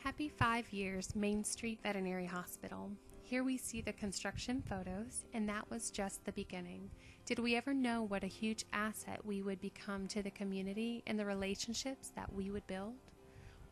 Happy 5 years, Main Street Veterinary Hospital. Here we see the construction photos, and that was just the beginning. Did we ever know what a huge asset we would become to the community and the relationships that we would build?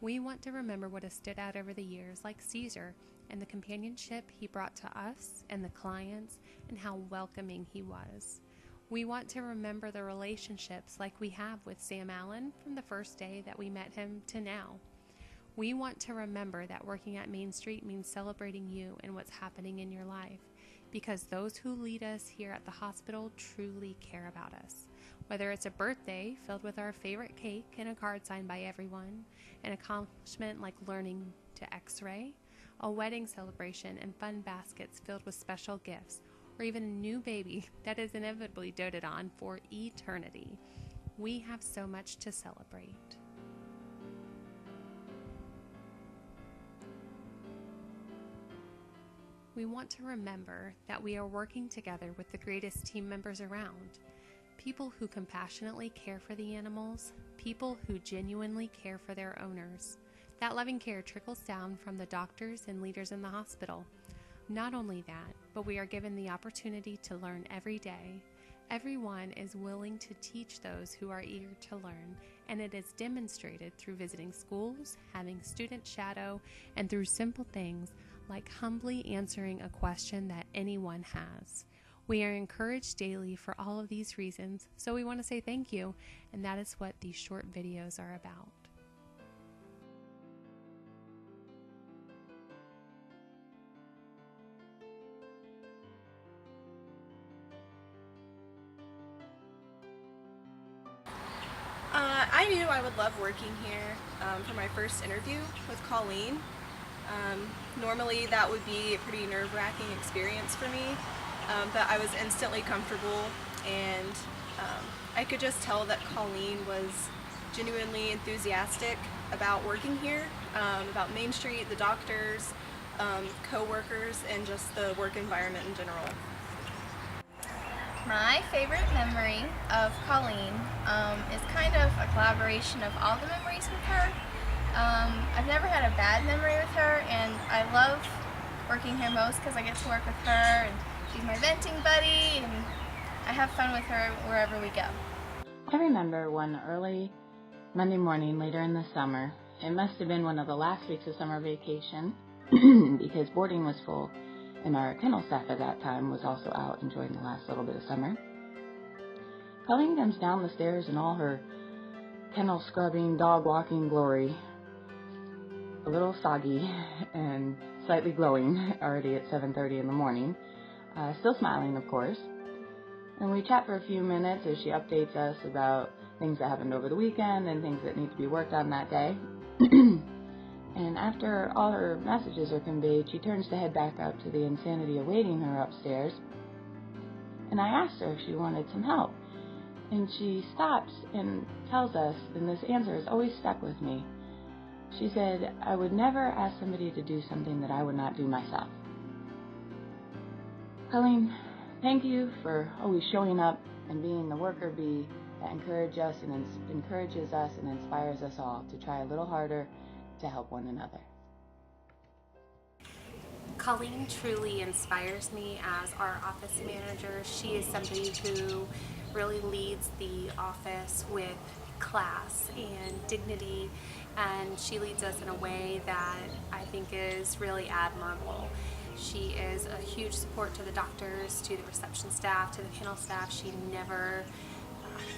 We want to remember what has stood out over the years, like Caesar, and the companionship he brought to us and the clients, and how welcoming he was. We want to remember the relationships like we have with Sam Allen from the first day that we met him to now. We want to remember that working at Main Street means celebrating you and what's happening in your life, because those who lead us here at the hospital truly care about us. Whether it's a birthday filled with our favorite cake and a card signed by everyone, an accomplishment like learning to x-ray, a wedding celebration and fun baskets filled with special gifts, or even a new baby that is inevitably doted on for eternity, we have so much to celebrate. We want to remember that we are working together with the greatest team members around. People who compassionately care for the animals, people who genuinely care for their owners. That loving care trickles down from the doctors and leaders in the hospital. Not only that, but we are given the opportunity to learn every day. Everyone is willing to teach those who are eager to learn, and it is demonstrated through visiting schools, having students shadow, and through simple things like humbly answering a question that anyone has. We are encouraged daily for all of these reasons, so we want to say thank you, and that is what these short videos are about. I knew I would love working here for my first interview with Colleen. Normally that would be a pretty nerve-wracking experience for me, but I was instantly comfortable, and I could just tell that Colleen was genuinely enthusiastic about working here, about Main Street, the doctors, co-workers, and just the work environment in general. My favorite memory of Colleen is kind of a collaboration of all the memories with her. I've never had a bad memory with her, and I love working here most because I get to work with her, and she's my venting buddy, and I have fun with her wherever we go. I remember one early Monday morning later in the summer. It must have been one of the last weeks of summer vacation because boarding was full, and our kennel staff at that time was also out enjoying the last little bit of summer. Colleen comes down the stairs in all her kennel scrubbing, dog walking glory, a little soggy and slightly glowing already at 7:30 in the morning, still smiling of course. And we chat for a few minutes as she updates us about things that happened over the weekend and things that need to be worked on that day. And after all her messages are conveyed, she turns to head back up to the insanity awaiting her upstairs. And I asked her if she wanted some help. And she stops and tells us, and this answer has always stuck with me. She said, "I would never ask somebody to do something that I would not do myself." Colleen, thank you for always showing up and being the worker bee that encourages us and inspires us all to try a little harder to help one another. Colleen truly inspires me as our office manager. She is somebody who really leads the office with class and dignity, and she leads us in a way that I think is really admirable. She is a huge support to the doctors, to the reception staff, to the kennel staff. She never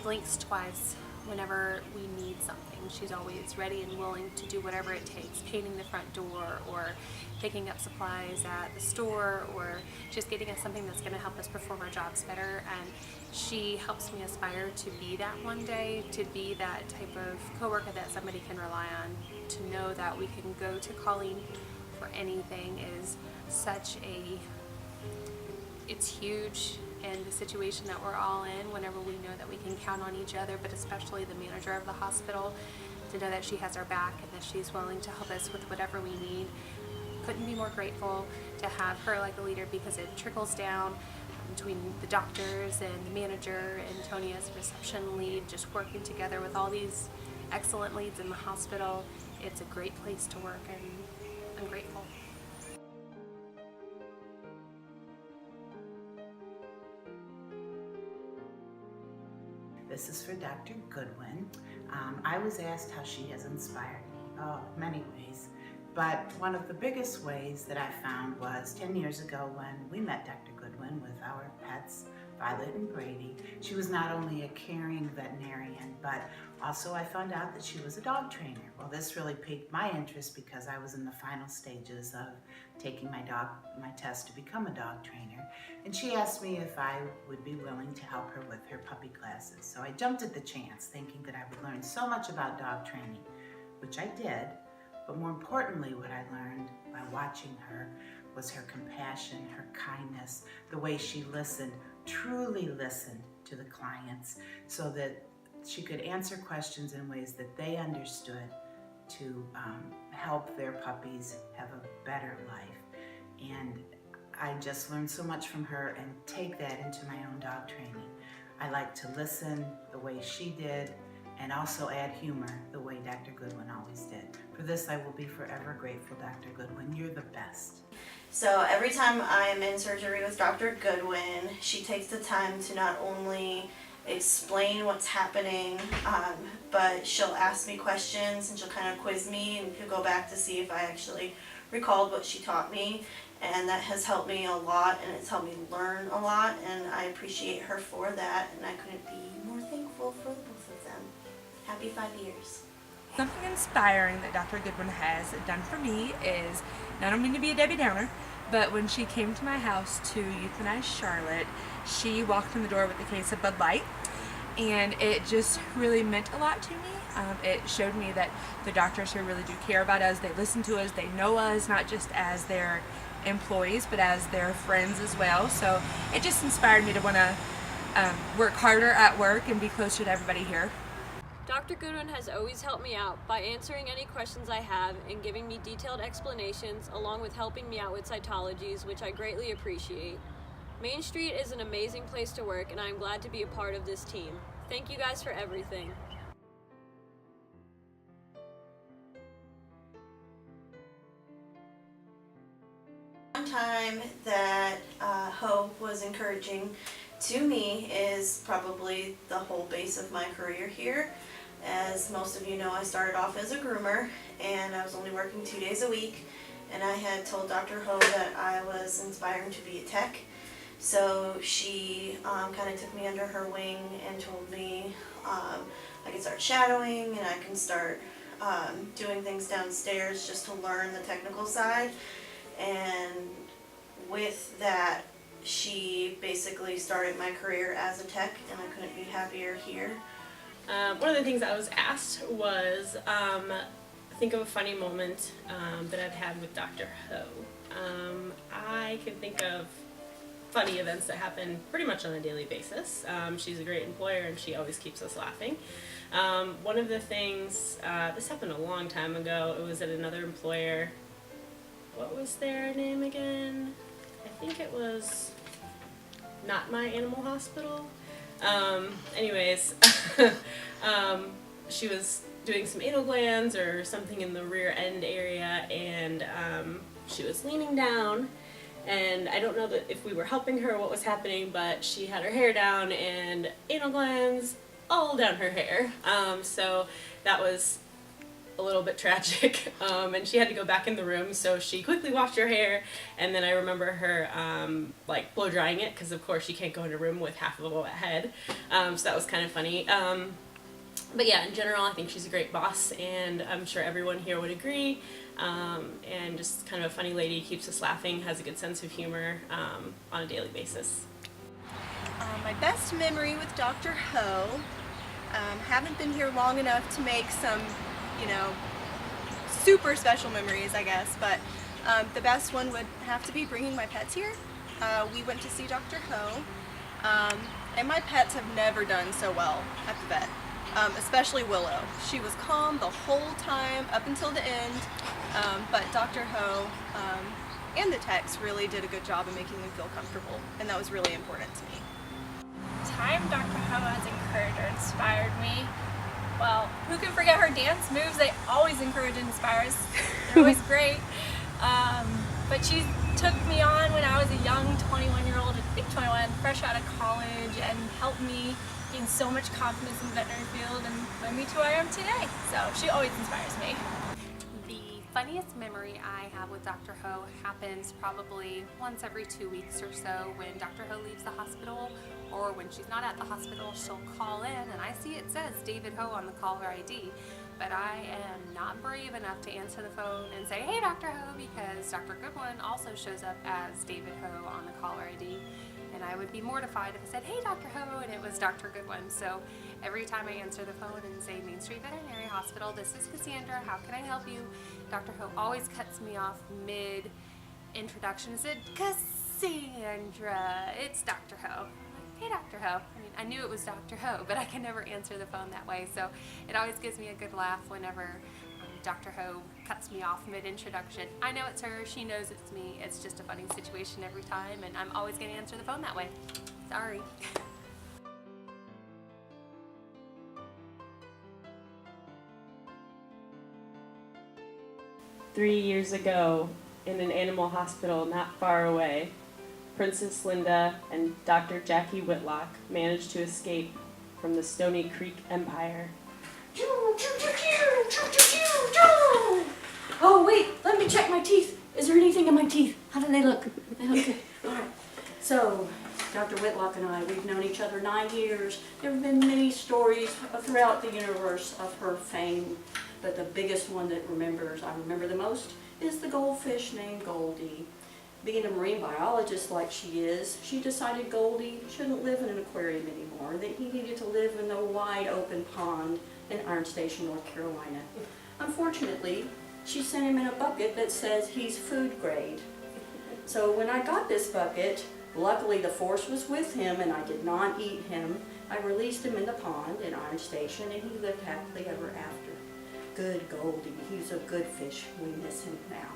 blinks twice whenever we need something. She's always ready and willing to do whatever it takes, painting the front door or picking up supplies at the store or just getting us something that's going to help us perform our jobs better. And she helps me aspire to be that one day, to be that type of coworker that somebody can rely on, to know that we can go to Colleen for anything is such a, it's huge in the situation that we're all in whenever we know that we can count on each other, but especially the manager of the hospital, to know that she has our back and that she's willing to help us with whatever we need. Couldn't be more grateful to have her like a leader, because it trickles down between the doctors and the manager and Tony as a reception lead, just working together with all these excellent leads in the hospital. it's a great place to work, and I'm grateful. This is for Dr. Goodwin. I was asked how she has inspired me, many ways. But one of the biggest ways that I found was 10 years ago when we met Dr. Goodwin with our pets, Violet and Brady. She was not only a caring veterinarian, but also I found out that she was a dog trainer. Well, this really piqued my interest because I was in the final stages of taking my test to become a dog trainer. And she asked me if I would be willing to help her with her puppy classes. So I jumped at the chance, thinking that I would learn so much about dog training, which I did. But more importantly, what I learned by watching her was her compassion, her kindness, the way she listened, truly listened to the clients so that she could answer questions in ways that they understood to help their puppies have a better life. And I just learned so much from her and take that into my own dog training. I like to listen the way she did and also add humor the way Dr. Goodwin always did. For this, I will be forever grateful, Dr. Goodwin. You're the best. So every time I'm in surgery with Dr. Goodwin, she takes the time to not only explain what's happening, but she'll ask me questions and she'll kind of quiz me and go back to see if I actually recalled what she taught me. And that has helped me a lot, and it's helped me learn a lot, and I appreciate her for that, and I couldn't be more thankful for the both of them. Happy 5 years. Something inspiring that Dr. Goodwin has done for me is, not only to be a Debbie Downer, but when she came to my house to euthanize Charlotte, she walked in the door with a case of Bud Light, and it just really meant a lot to me. It showed me that the doctors here really do care about us. They listen to us. They know us, not just as their employees, but as their friends as well. So it just inspired me to want to work harder at work and be closer to everybody here. Dr. Goodwin has always helped me out by answering any questions I have and giving me detailed explanations, along with helping me out with cytologies, which I greatly appreciate. Main Street is an amazing place to work, and I am glad to be a part of this team. Thank you guys for everything. One time that Hope was encouraging to me is probably the whole base of my career here. As most of you know, I started off as a groomer, and I was only working 2 days a week, and I had told Dr. Ho that I was inspiring to be a tech. So she kind of took me under her wing and told me I could start shadowing and I can start doing things downstairs just to learn the technical side. And with that, she basically started my career as a tech, and I couldn't be happier here. One of the things I was asked was, think of a funny moment that I've had with Dr. Ho. I can think of funny events that happen pretty much on a daily basis. She's a great employer and she always keeps us laughing. One of the things, this happened a long time ago, it was at another employer. What was their name again? I think it was Not My Animal Hospital. Anyways, she was doing some anal glands or something in the rear end area, and she was leaning down, and I don't know that if we were helping her or what was happening, but she had her hair down and anal glands all down her hair. So that was a little bit tragic, and she had to go back in the room, so she quickly washed her hair, and then I remember her like blow drying it, because of course she can't go in a room with half of a wet head, so that was kind of funny. But yeah, in general, I think she's a great boss, and I'm sure everyone here would agree, and just kind of a funny lady, keeps us laughing, has a good sense of humor on a daily basis. My best memory with Dr. Ho, haven't been here long enough to make some, you know, super special memories, I guess, but the best one would have to be bringing my pets here. We went to see Dr. Ho, and my pets have never done so well at the vet, especially Willow. She was calm the whole time up until the end, but Dr. Ho and the techs really did a good job of making them feel comfortable, and that was really important to me. Time Dr. Ho has encouraged or inspired me, well, Who can forget her dance moves? They always encourage and inspire us. They're always great. But she took me on when I was a young 21-year-old, I think 21, fresh out of college, and helped me gain so much confidence in the veterinary field and led me to where I am today. So she always inspires me. The funniest memory I have with Dr. Ho happens probably once every 2 weeks or so when Dr. Ho leaves the hospital, or when she's not at the hospital, she'll call in and I see it says David Ho on the caller ID, but I am not brave enough to answer the phone and say, hey Dr. Ho, because Dr. Goodwin also shows up as David Ho on the caller ID. And I would be mortified if I said, hey Dr. Ho, and it was Dr. Goodwin. So every time I answer the phone and say, Main Street Veterinary Hospital, this is Cassandra, how can I help you? Dr. Ho always cuts me off mid-introduction and said, Cassandra, it's Dr. Ho. Hey Dr. Ho. I mean, I knew it was Dr. Ho, but I can never answer the phone that way. So it always gives me a good laugh whenever Dr. Ho cuts me off mid-introduction. I know it's her, she knows it's me. It's just a funny situation every time, and I'm always going to answer the phone that way. Sorry. Three years ago, in an animal hospital not far away, Princess Linda and Dr. Jackie Whitlock managed to escape from the Stony Creek Empire. Oh wait, let me check my teeth. Is there anything in my teeth? How do they look? Okay, alright. So, Dr. Whitlock and I, we've known each other 9 years. There have been many stories throughout the universe of her fame, but the biggest one that I remember the most, is the goldfish named Goldie. Being a marine biologist like she is, she decided Goldie shouldn't live in an aquarium anymore, that he needed to live in the wide open pond in Iron Station, North Carolina. Unfortunately, she sent him in a bucket that says he's food grade. So when I got this bucket, luckily the force was with him and I did not eat him. I released him in the pond in Iron Station and he lived happily ever after. Good Goldie, he's a good fish. We miss him now.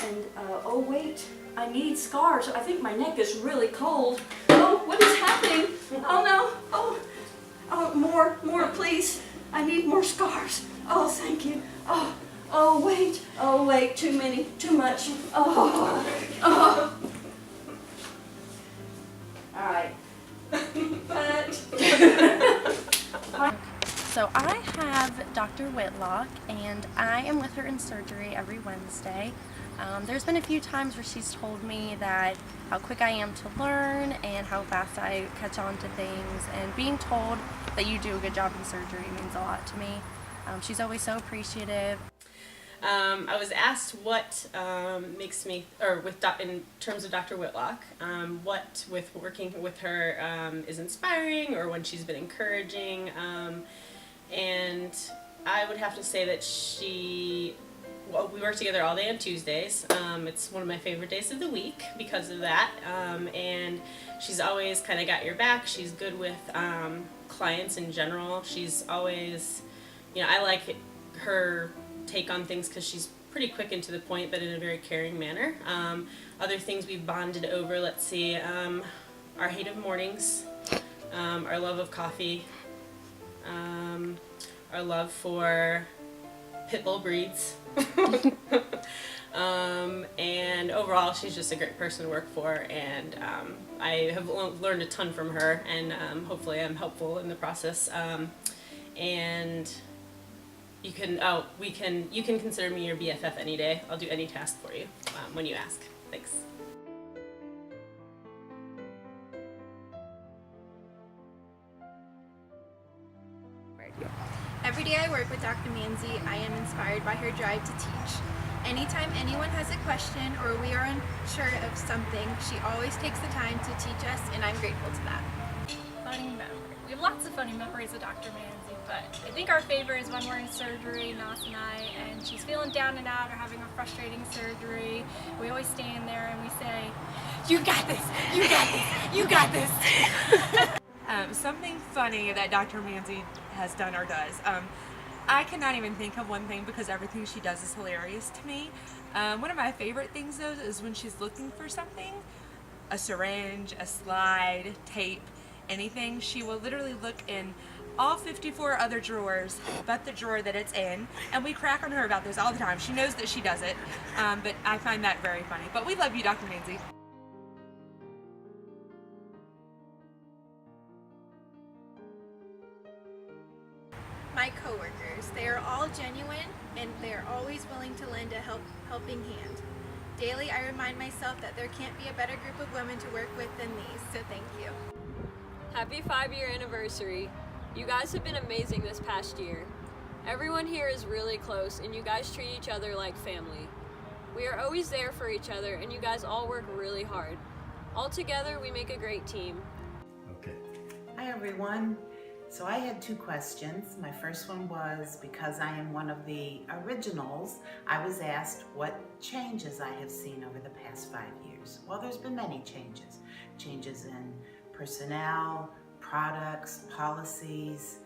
And, oh wait, I need scars. I think my neck is really cold. Oh, what is happening? Oh no, oh, more please. I need more scars. Oh, thank you. Oh wait, too many, too much. Oh. All right. So I have Dr. Whitlock, and I am with her in surgery every Wednesday. There's been a few times where she's told me that how quick I am to learn and how fast I catch on to things, and being told that you do a good job in surgery means a lot to me. She's always so appreciative. I was asked what makes me, in terms of Dr. Whitlock, what with working with her is inspiring, or when she's been encouraging, and I would have to say that we work together all day on Tuesdays. It's one of my favorite days of the week because of that, and she's always kind of got your back. She's good with clients in general. She's always, I like her take on things because she's pretty quick and to the point, but in a very caring manner. Other things we've bonded over, let's see, our hate of mornings, our love of coffee, our love for pit bull breeds, and overall she's just a great person to work for, and I have learned a ton from her, and hopefully I'm helpful in the process, and you can consider me your BFF any day. I'll do any task for you when you ask. Thanks. Every day I work with Dr. Manzi, I am inspired by her drive to teach. Anytime anyone has a question or we are unsure of something, she always takes the time to teach us, and I'm grateful to that. Funny memory. We have lots of funny memories of Dr. Manzi, but I think our favorite is when we're in surgery, Nas and I, and she's feeling down and out or having a frustrating surgery. We always stand there and we say, "You got this! You got this! You got this!" Something funny that Dr. Manzi has done or does. I cannot even think of one thing because everything she does is hilarious to me. One of my favorite things though is when she's looking for something, a syringe, a slide, tape, anything, she will literally look in all 54 other drawers but the drawer that it's in, and we crack on her about this all the time. She knows that she does it, but I find that very funny. But we love you, Dr. Nancy. My coworkers, they are all genuine and they are always willing to lend a helping hand. Daily, I remind myself that there can't be a better group of women to work with than these, so thank you. Happy 5-year anniversary. You guys have been amazing this past year. Everyone here is really close and you guys treat each other like family. We are always there for each other and you guys all work really hard. All together, we make a great team. Okay. Hi everyone. So I had 2 questions. My first one was, because I am one of the originals, I was asked what changes I have seen over the past 5 years. Well, there's been many changes. Changes in personnel, products, policies,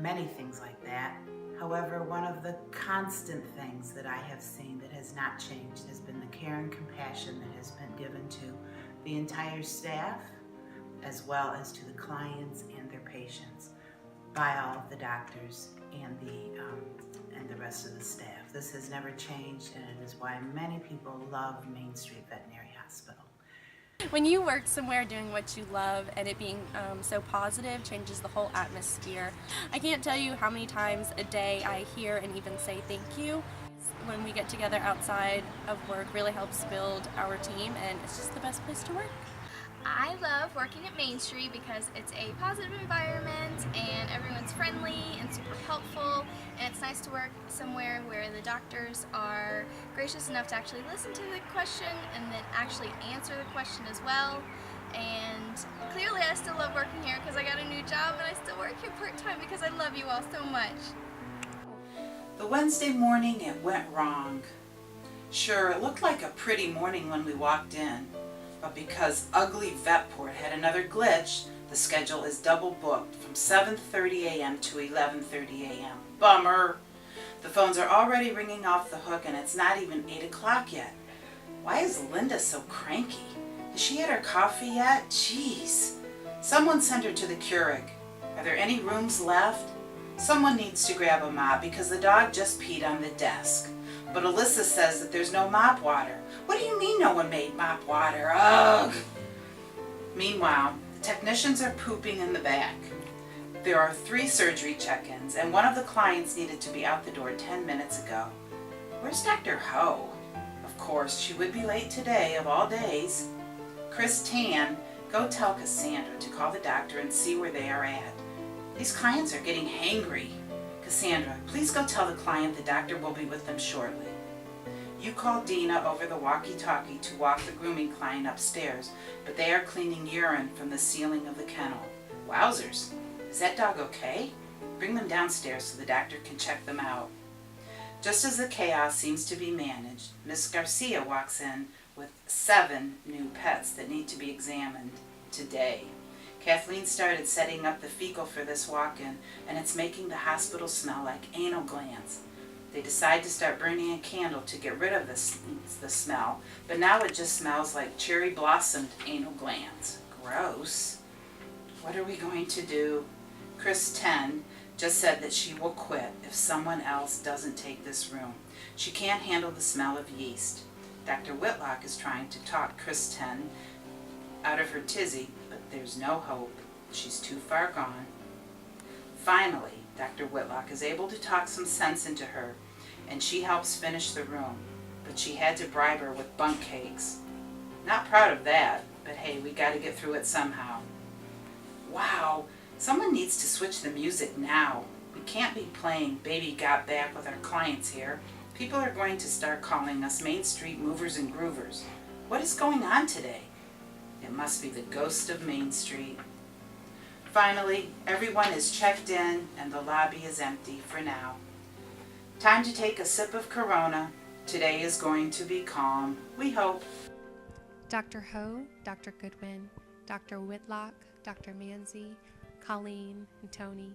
many things like that. However, one of the constant things that I have seen that has not changed has been the care and compassion that has been given to the entire staff, as well as to the clients and their patients by all of the doctors and the rest of the staff. This has never changed, and it is why many people love Main Street Veterinary Hospital. When you work somewhere doing what you love and it being so positive changes the whole atmosphere. I can't tell you how many times a day I hear and even say thank you. When we get together outside of work, really helps build our team, and it's just the best place to work. I love working at Main Street because it's a positive environment and everyone's friendly and super helpful, and it's nice to work somewhere where the doctors are gracious enough to actually listen to the question and then actually answer the question as well. And clearly I still love working here because I got a new job and I still work here part-time because I love you all so much. The Wednesday morning it went wrong. Sure, it looked like a pretty morning when we walked in. But because ugly Vetport had another glitch, the schedule is double booked from 7:30 a.m. to 11:30 a.m. Bummer! The phones are already ringing off the hook and it's not even 8 o'clock yet. Why is Linda so cranky? Has she had her coffee yet? Jeez! Someone send her to the Keurig. Are there any rooms left? Someone needs to grab a mop because the dog just peed on the desk. But Alyssa says that there's no mop water. What do you mean no one made mop water? Ugh! Meanwhile, the technicians are pooping in the back. There are 3 surgery check-ins, and one of the clients needed to be out the door 10 minutes ago. Where's Dr. Ho? Of course, she would be late today, of all days. Chris Tan, go tell Cassandra to call the doctor and see where they are at. These clients are getting hangry. Cassandra, please go tell the client the doctor will be with them shortly. You call Dina over the walkie-talkie to walk the grooming client upstairs, but they are cleaning urine from the ceiling of the kennel. Wowzers! Is that dog okay? Bring them downstairs so the doctor can check them out. Just as the chaos seems to be managed, Miss Garcia walks in with 7 new pets that need to be examined today. Kathleen started setting up the fecal for this walk-in, and it's making the hospital smell like anal glands. They decide to start burning a candle to get rid of the smell, but now it just smells like cherry blossomed anal glands. Gross. What are we going to do? Chris 10 just said that she will quit if someone else doesn't take this room. She can't handle the smell of yeast. Dr. Whitlock is trying to talk Chris 10 out of her tizzy, but there's no hope. She's too far gone. Finally, Dr. Whitlock is able to talk some sense into her, and she helps finish the room, but she had to bribe her with bunk cakes. Not proud of that, but hey, we gotta get through it somehow. Wow, someone needs to switch the music now. We can't be playing Baby Got Back with our clients here. People are going to start calling us Main Street Movers and Groovers. What is going on today? It must be the ghost of Main Street. Finally, everyone is checked in and the lobby is empty for now. Time to take a sip of Corona. Today is going to be calm, we hope. Dr. Ho, Dr. Goodwin, Dr. Whitlock, Dr. Manzi, Colleen, and Tony,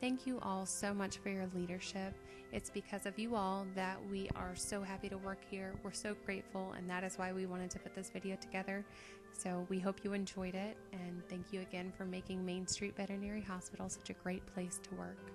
thank you all so much for your leadership It's because of you all that we are so happy to work here. We're so grateful, and that is why we wanted to put this video together. So we hope you enjoyed it, and thank you again for making Main Street Veterinary Hospital such a great place to work.